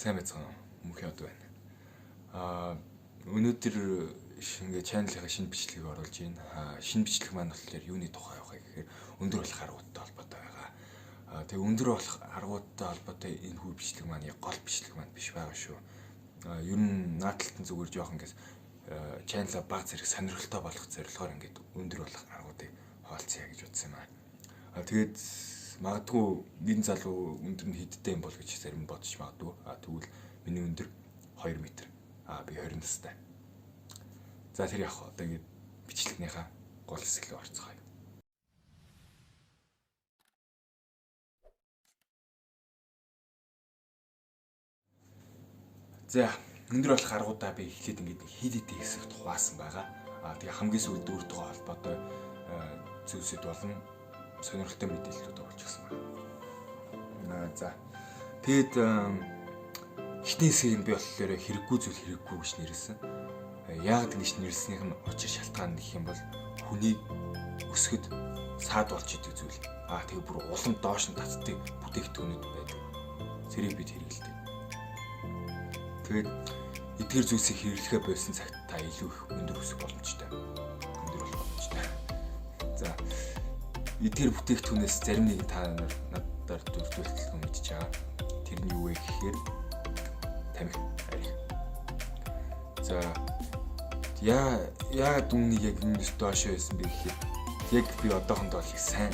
сайн байцгаана уу? Мөнхийн од байна. Өнөөдөр ингээ чаналынхаа шинэ бичлэгийг оруулж байна. Шинэ бичлэг маань болохоор юуны тухай явах гэхээр өндөр болох аргуудтай холбоотой байгаа. Тэгээ өндөр болох аргуудтай холбоотой энэ хүү бичлэг маань яг гол бичлэг маань биш байгаа шүү. Ер нь наадталтан зүгээр жоох ингээс чаналаа баг зэрэг сонирхолтой болгох зорилгоор ингээд өндөр болох аргуудыг хаалцъя гэж утсан юм аа. Тэгээд магадгүй энэ залуу өндөр нь хидтэй юм бол гэж зарим бодож магадгүй. Тэгвэл миний өндөр 2 м. Би 20 настай. За тэр яг одоо ингэ бичлэгнийхаа гол хэсэг рүү орцгоё. За өндөр болох аргуудаа би эхлээд ингэ хид хид хэсэгт хуваасан байгаа. Тэгээ хамгийн сүүлд өөртөө холбоотой зүйлсүүд болон сонирхолтой мэдээлэлүүд оруулж гисэн байна. За тэгэд эхний хэсгийг би болохоор хэрэггүй зүйл хэрэггүй гэж нэрлсэн. Яагаад гэж нэрлснийх нь учир шалтгаан гэх юм бол хүний өсгөд саад болж идэг зүйл. Тэгээ бүр улам доош нь татдаг бүтээгдэхүүнүүд байдаг. Зэрийг бид хэрэглэдэг. Тэгээд эдгээр зүйлсийг хэрэглэхээ болсон цагт та илүү их өндөр өсөх боломжтой. Өндөр болох боломжтой. За эдгээр бүтээгдэхүүнээс зарим нэг та надаар дүрдүүлэлт мэдж байгаа. Тэр нь юу вэ гэхээр тамхи арих. За яагаад үүнийг яг энэс доошоо байсан бэ гэхээр яг би одоохондоо их сайн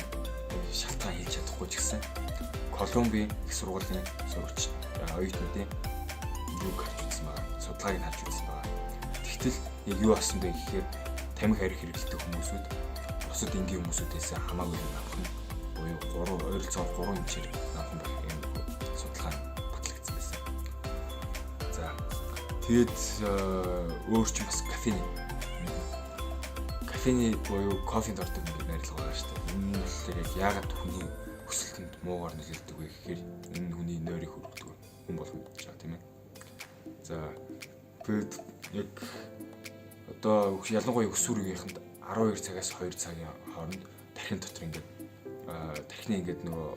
шалтгаан хийж чадахгүй ч гэсэн Колумбийн их сургуулийн сурагч оюутнуудын юг харж үзсэн байгаа. Судалгааг нь харж үзсэн байгаа. Тэгтэл яг юу болсон бэ гэхээр тамхи арих хэрэглэдэг хүмүүсүүд бусад энгийн хүмүүсүүдээс хамаагүй намхан буюу ойролцоогоор 3 инчээр намхан байх юм судалгаа батлагдсан байсан. За тэгээд өөр ч бас кофений буюу кофенд ордог юм найрлага байгаа шүү дээ. Энэ нь болохоор яг яагаад хүний өсөлтөнд муугаар нөлөөлдөг вэ гэхээр энэ хүний нойрыг хөргөдөг хүн болгоно гэж байгаа тийм ээ. За тэгээд яг одоо ялангуяа өсвөргийнхэнд 12 цагаас 2 цагийн хооронд тархин дотор ингээд тархины ингээд нөгөө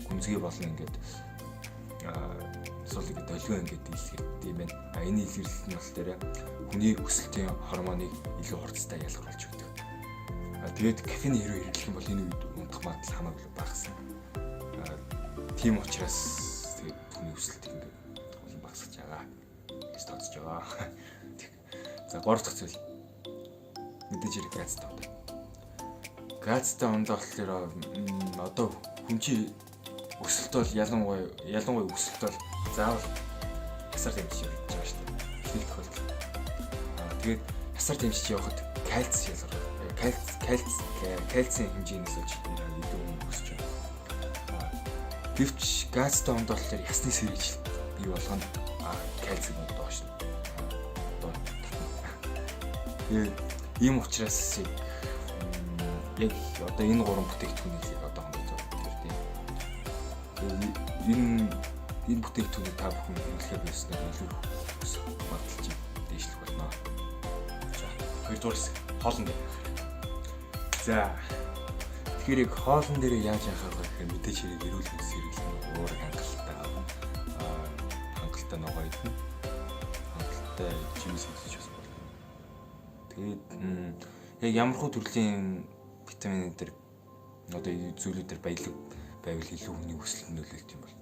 гүнзгий болно ингээд сул ингээд долгио ингээд илэрхийлдэг юм байна. Энэ илэрлэл нь бол тэр хүний өсөлтийн гормоныг илүү хурцтай ялгаруулж өгдөг. Тэгээд кофений хэрэг хэрэглэх юм бол энэ үед унтах магадлал хамаагүй багасна. Тийм учраас тэгээд хүний өсөлт ингээд олон багасж байгаа. Гэж тооцож байгаа. За 3 дахь зүйл мэдээж хэрэг газтай ундаа. Газтай ундаа болохоор одоо хүн чи өсөлт бол ялангуяа өсөлт бол заавал хасар дэмжиж явж байгаа шүү дээ. Ихний тохиолдолд. Тэгээд хасар дэмжиж явахад кальц ялгардаг. Кальцийн хэмжээнээс олж илүү өсөж байна. Гэвч газтай ундаа болохоор ясны сэргийлэл бий болгоно. Кальцийг доош нь. Тэгээд ийм учраас яг одоо энэ 3 бүтээгдэхүүнийг одоохондоо зөвлөж тийм. Энэ бүтээгдэхүүнийг та бүхэн хэрэглэхээр байснаар илүү өсөх магадлал дээшлэх болно. За, хоёрдугаар хэсэг хоолн дээр. За, тэгэхээр яг хоолн дээр яаж анхаарах вэ гэхээр мэдээж хэрэг эрүүл мэндийн сэргийлэл уур хангалттай авна. Хангалттай ногоо идэх, хангалттай жимс идэх бас болно. Тэгээд яг ямархуу төрлийн витамин дээр одоо зүйлүүд дээр баялаг байвал илүү хүний өсөлтөнд нөлөөлт юм бол.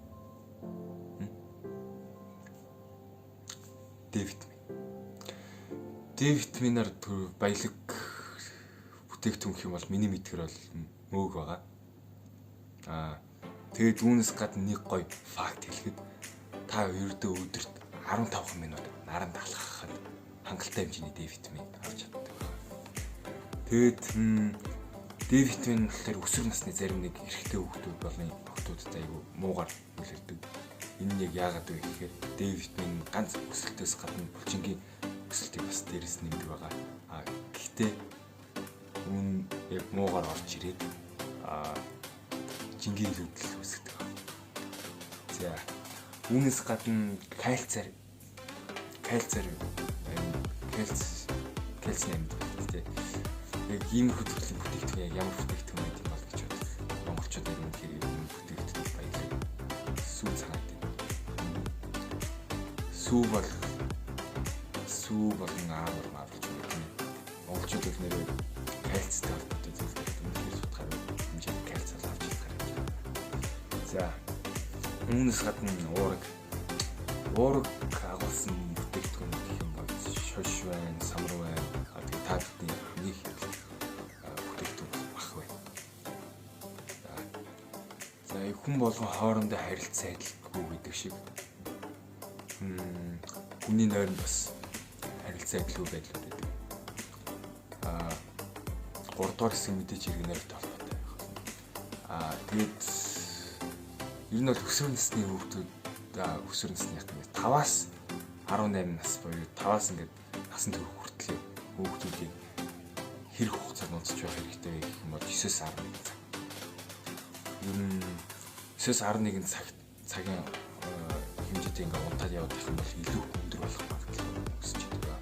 Д витамин. Д витаминаар баялаг бүтээгдэхүүн гэх юм бол миний мэдгээр бол мөөг байгаа. Тэгээд үүнээс гадна нэг гоё факт хэлэхэд та ердөө өдөрт 15 минут наранд алхахад хангалттай хэмжээний Д витамин авч чаддаг. Тэгээд Д витамин болохоор өсвөр насны зарим нэг эрэгтэй хүүхдүүд болон охтуудад аягүй муугаар нөлөөлдөг. Энэ нь яг яагаад вэ гэхээр Д витамин ганц өсөлтөөс гадна булчингийн өсөлтийг бас дээрээс нэмдэг байгаа. Гэхдээ үүн яг муугаар орж ирээд жингийн илүүдэл үүсгдэг. За үүнээс гадна кальц нэмдэг тийм. Яг иймэрхүү төрлийн бүтээгдэхүүн яг ямар бүтээгдэхүүн байд юм бол гэж бодлоо. Монголчууд энэ бүтээгдэхүүн баялаг сүү цагаад байна. сүү болон аавар ч юм уу. Монголчууд их нэрээ кальцтай холбоотой зүйлүүд үнэхээр судахаар хэмжээний кальц авч чадах. За үүнээс гадна уураг агуулсан бүтээгдэхүүн гэх юм бол шош байна, самар байна. Тэгээ та бүхний хамгийн их бүтээгдэхүүн бах байна. За хүн болгон хоорондоо харилцаа адилгүй гэдэг шиг хүний нойронд бас харилцаа адилгүй байдал байдаг. 3 дугаар хэсэг мэдээж иргэнээртэй холбоотой байх. Тэгээд ер нь бол өсвөр насны хүүхдүүд өсвөр насных 5-аас 18 нас буюу 5-аас ингээд насан турш хүртэл хүүхдүүдийн хэрэг хугацаанд унцж байх хэрэгтэй гэх юм бол 9-11 цаг. Ер нь 9-11 цагийн хэмжээтэй ингээд унтаад явах юм бол илүү өндөр болох магадлал өсч байгаа.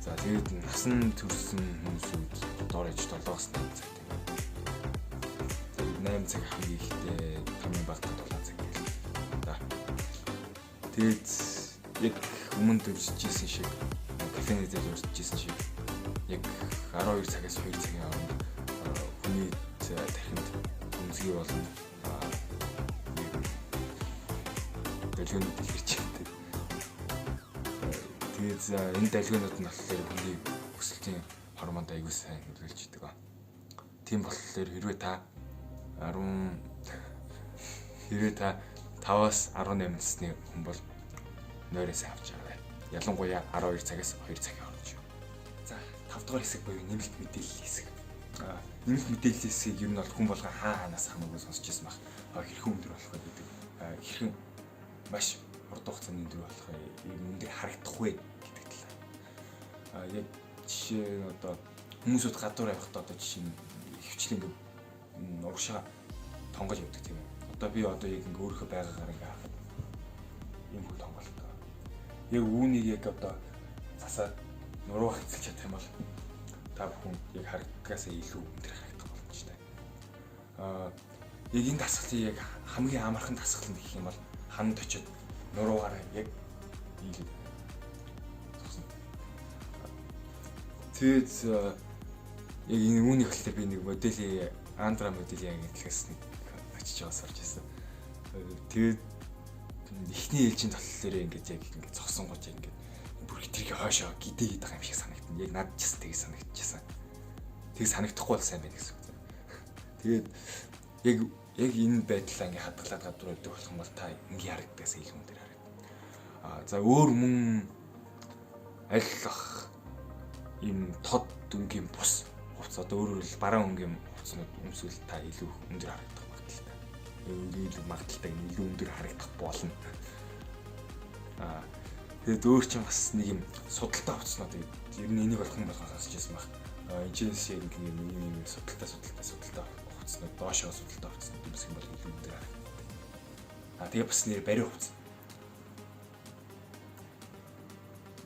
За тэгээд насан туршсан хүмүүсүүд доор иж 7-аас 8 цаг тийм. Тэгээд 8 цаг хамгийн ихтэй хамгийн багтаа 7 цаг гэх юм да. Тэгээд яг өмнө дуржижсэн шиг кафенэд дуржижсэн шиг яг 12 цагаас 2 цагийн хооронд хүний тархинд үнсгий болон дэлгүүрүүд илэрч байдаг. Тэгээд энэ дэлгүүрүүд нь болохоор хүний өсөлтийн гормонд аягүй сайн нөлөөлж идэг. Тийм болохоор хэрвээ та 5-аас 18 насны хүн бол нойроос авч яваа. Ялангуяа 12 цагаас 2 цагийн хооронд шүү. За 5 дугаар хэсэг буюу нэмэлт мэдээлэл хэсэг. Нэмэлт мэдээлэл хэсгийг ер нь бол хүн болгон хаанаас хамаагүй сонсч ирсэн баг. Хэрхэн өндөр болох вэ гэдэг. Хэрхэн маш урт хугацааны өндөр болох өндөр харагдах вэ гэдэг талаар. Яг жишээ нь одоо хүмүүсүүд гадуур явахдаа одоо жишээ нь хөвчлэн ингээд урагшаа тонгол явдаг тийм ээ. Одоо би яг ингээд өөрийнхөө байгаагаар ингээд хахад юм хөө тонголт. Яг үүнийг яг одоо засаад нуруу хацчих чадах юм бол та бүхэн яг харагдахаас илүү өндөр харагдах болно ч таа. Яг энэ дасгалын яг хамгийн амархан дасгал нь гэх юм бол ханд очиод нуруугаараа яг илүү. Тэгээд яг энэ үүний хэлээр би нэг моделийн Андра моделийн ангиллаас нэг очиж байгаа сарж байсан. Тэгээд эхний ээлжийн таллаараа ингээд яг ингээд цогсон гож ингээд бүр хитрхи хойшоо гидээд байгаа юм шиг санагдана. Яг над ч тийг санагдчихсан. Тэг санагдахгүй бол сайн байна гэсэн үг. Тэгээд яг энэ байдлаа ингээд хадгалаад гадуур өгдөг болох юм бол та ингээ харагддагаас илүү өндөр харагдана. За өөр мөн аль ах ийм тод дүнгийн бус хувцас одоо өөрөөр хэлбэл бараан өнгийн хувцснууд өмсвөл та илүү өндөр харагдах магадaltaй. Илүү магадaltaй илүү өндөр харагдах болно. Тэгээд өөр чинь бас нэг юм судалтай хувцснууд ер нь энийг болох юм болгоно сонсч байсан баг. Инженеерс яг юм судалтай хувцснууд доошоо судалтай хувцснууд юмс юм бол илүү өндөр харагдана. Тэгээ бас нэр бариу хувцас.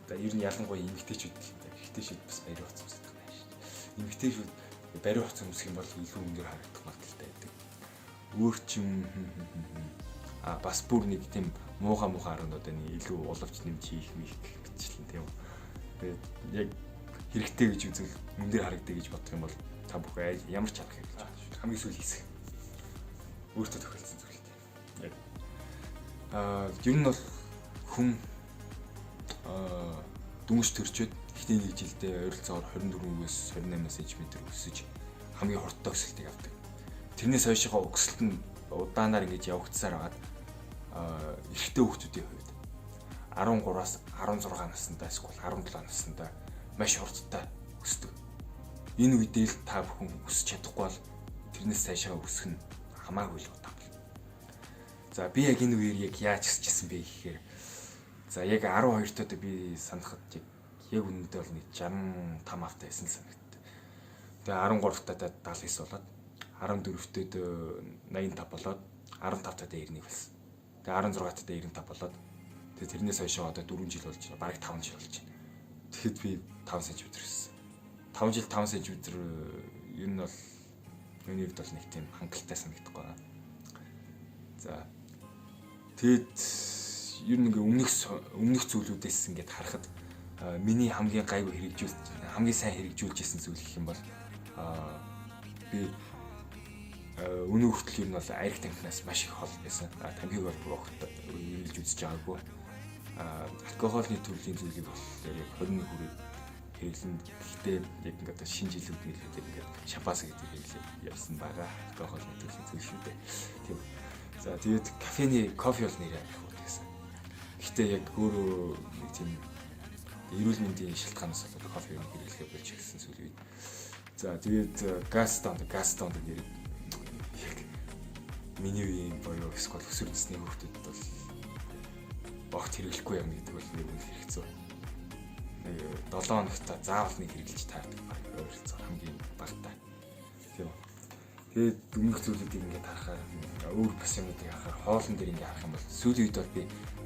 Ер нь ялангуяа эмэгтэйчүүд бас бариу хувцас үздэг байна шүү дээ. Эмэгтэйчүүд бариу хувцас өмсөх юм бол илүү өндөр харагдах магадaltaй байдаг. Өөр чинь бас бүр нэг тийм муухай аргууд байна. Илүү уловч нэмж хийх мэтчлэн тийм үү. Тэгээд яг хэрэгтэй гэж үзвэл өндөр харагддаг гэж бодох юм бол та бүхэн ямар ч арга хэрэглэж байгаа шүү. Хамгийн сүүл хийсэх. Өөртөө тохиолдсон зүйл тийм. Яг ер нь бол хүн дүнж төрчөөд эхний нэг жилдээ ойролцоогоор 24-өөс 28 см өсөж хамгийн хурдтай өсөлтийг авдаг. Тэрнээс хойшоо өсөлт нь удаанаар ингэж явагдсаар байгаад эрэгтэй хүүхдүүдийн хувьд 13-аас 16 наснда эсвэл 17 наснда маш хурдтай өсдөг. Энэ үедээ л та бүхэн өсөж чадахгүй бол тэрнээс цаашаа өсөх нь хамаагүй л удаан байна. За би яг энэ үеэр яг яаж өсчихсэн бэ гэхээр за яг 12 тоо би санахад яг үнэндээ бол нэг 65 автаа байсан санагдав. Тэгээ 13 таа 79 болоод 14 таа 85 болоод 15 таа 91 болсон. Тэгээ 16 таа 95 болоод тэгээ тэрнээс хойшоо одоо 4 жил болж байна. Бараг 5 жил болж байна. Тэгэхэд би 5 см өссөн. 5 жил 5 см ер нь бол миний хувьд бол нэг тийм хангалттай санагдахгүй байна. За тэгэд ер нь ингээ өмнөх зүйлүүдээс ингээд харахад миний хамгийн гайгүй хамгийн сайн хэрэгжүүлж исэн зүйл гэх юм бол би өнөө хүртэл ер нь бол арх тамхинаас маш их хол байсан. Тамхиг бол бүр огт хэрэглэж үзэж байгаагүй. Алкогольны төрлийн зүйлийг болохоор яг 20-ны хүрээд хэрэглэн. Гэхдээ яг ингээд шинэ жилүүд нэлээд ингээд шампанс гэдэг хэрэглээ явсан байгаа. Алкогольны төрлийн зүйл шүү дээ. Тийм. За тэгээд кофе бол нэрээ авах гэсэн. Гэхдээ яг өөрөө нэг тийм эрүүл мэндийн шалтгаанаас болоод кофе хэрэглэхээ болж ирсэн зүйл үед. За тэгээд гастон нэр яг миний үеийн боёо эсвэл өсвөр насны хүүхдүүд бол огт хэрэглэхгүй юм гэдэг бол нэг үн хэрэгцүү. 7 хоногт заавал нэг хэрэглэж таардаг ойролцоо хамгийн багтаа. Тийм. Тэгээд өмнөх зүйлүүдийг ингээд харахаар өөр бас юмуудыг харахаар хоолн дээр ингээд харах юм бол сүүлийн үед бол би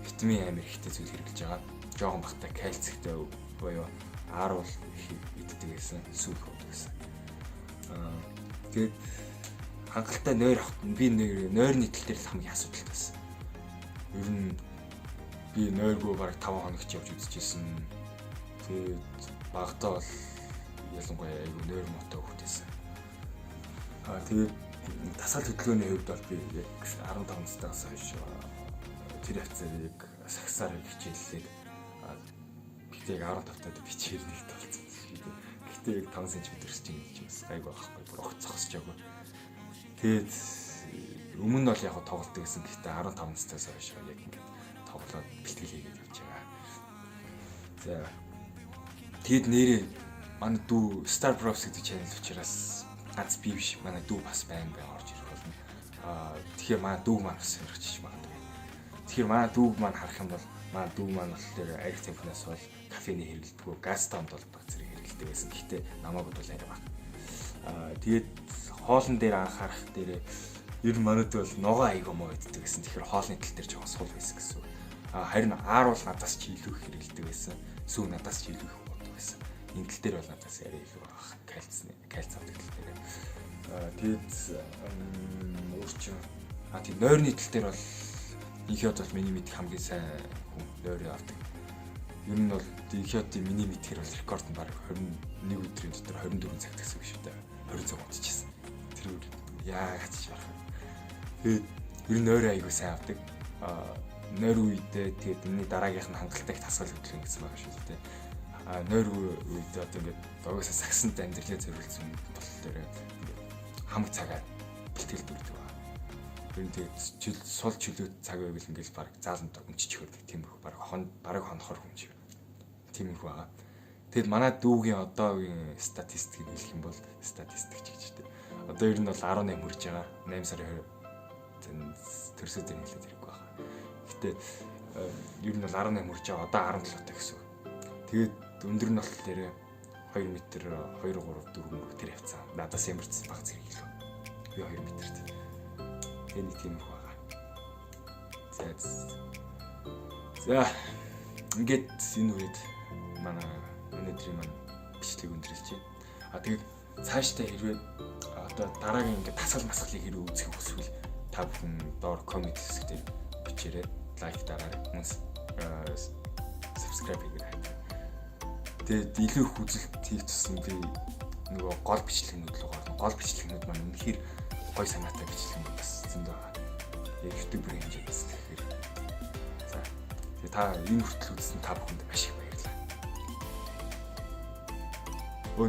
витамин амар ихтэй зүйл хэрэглэж байгаа. Жогон багтаа кальцтэй боёо ааруул иддэг гэсэн сүүл хөвдөг гэсэн. Тэгээд хангалттай нойр авах би нойрны тал дээр л хамгийн асуудалтай байсан. Ер нь би нойргүй бараг 5 хоногч явж үзчихсэн. Тэгээд багтаа бол ялангуяа айгүй нойр мотой хөвтэйсэн. Тэгээд дасгал хөдөлгөөний хувьд бол би яг 15 наснаас хойш тэр хавцааг сагсаар хичээллээд гэхдээ яг 15 таад бичээр нэгт болсон. Гэхдээ яг 5 см өсч байгаа юм бас айгүй байхгүй бүр огт зогсож байгаа. Тэгээд өмнө нь бол яг тоглолт гэсэн гэхдээ 15 наснаас хойш яг ингээд тоглоод бэлтгэл хийгээд явж байгаа. За тэгэд нэрээ манай дүү Star Bros гэдэг channel учраас ганц би биш манай дүү бас байн орж ирэх болно. Тэгэхээр манай дүү маань бас сонирхчих магадгүй. Тэгэхээр манай дүүг маань харах юм бол манай дүү маань болохоор арх тамхинаас бол кофений хэрэглэдэггүй, гастомд бол баг зэрэг хэрэглэдэг байсан. Гэхдээ намайг бол арай баг. Тэгээд хоолн дээр анхаарах дээр ер нь манайд бол ногоо айгаа муу иддэг гэсэн. Тэгэхээр хоолны тал дээр жоохон сул байсан гэсэн. Харин ааруул надаас ч илүү их хэрэглэдэг байсан. Сүү надаас ч илүү их боддог байсан. Энэ тал дээр бол надаас арай илүү кальц авдаг тал дээр. Тэгээд өөрчн тийм нойрны тал дээр бол инхиод бол миний мэдих хамгийн сайн хүн нойроо авдаг. Ер нь бол инхиодын миний мэдхээр бол рекорд нь бараг 21 өдрийн дотор 24 цаг гэсэн үг шүү дээ. 20 цаг унтчихсан. Тэр үр яагаад ч ярах. Тэгээд ер нь нойроо айгуу сайн авдаг. Нойр үедээ тэгээд миний дараагийнх нь хангалттай тасгал хөдөлгөөн гэсэн байгаа шүү дээ. Нойр үед одоо ингээд догоосоо сагсанд амьдралаа зориулсан болохоор ингээд хамаг цагаа бэлтгэл дүрдэг байна. Ер нь тэгээд сул чөлөөт цаг байвал ингээд баг зааланд өмчиж өгдөг тиймэрхүү баг хонохор хүн шиг. Тиймэрхүү байгаа. Тэгэд манай дүүгийн одоогийн статистикийг хэлэх юм бол статистик ч гэж дээ. Одоо ер нь бол 18 хүрж байгаа. 8 сарын 20 төрсөд дээр хэлээд ирэхгүй байна. Гэтэ ер нь бол 18 хүрж байгаа. Одоо 17 таа гэсэн. Тэгээд өндөр нь бол дээр 2 м 2 3 4 мөр тэр явцсан. Надаас ямарч баг зэрэг илүү. Би 2 м-т. Тэгээд нэг тийм байгаа. За ингээд энэ үед манай өнөөдрийн маань бичлэг өндөрлөж байна. Тэгээд цаашдаа хэрвээ одоо дараагийн ингээд тасгал масгалыг хэрвээ үзэх хүсвэл та бүхэн доор коммент хэсгээр бичээрэй. Лайк дараарай. Subscribe хийгээрэй. Тэгээд илүү их үзэлт хийх тусам би нөгөө гол бичлэгнүүд рүү гарна. Гол бичлэгнүүд маань үнэхээр гой санаатай бичлэгнүүд бас зөндөө байгаа. Яг YouTube-ийн хэмжээс тэгэхээр. За тэгээд та энэ хүртэл үзсэн та бүхэнд маш их баярлалаа.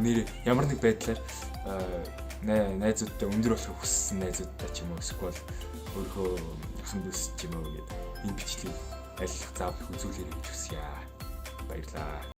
Нэр ямар нэг байдлаар найзуудтай өндөр болох хүссэн найзуудтай ч юм уу эсвэл өөрөө ахын дүүс ч юм уу гэдэг энэ бичлэгийг аль заавал үзүүлээрэй гэж хүсье. Баярлалаа.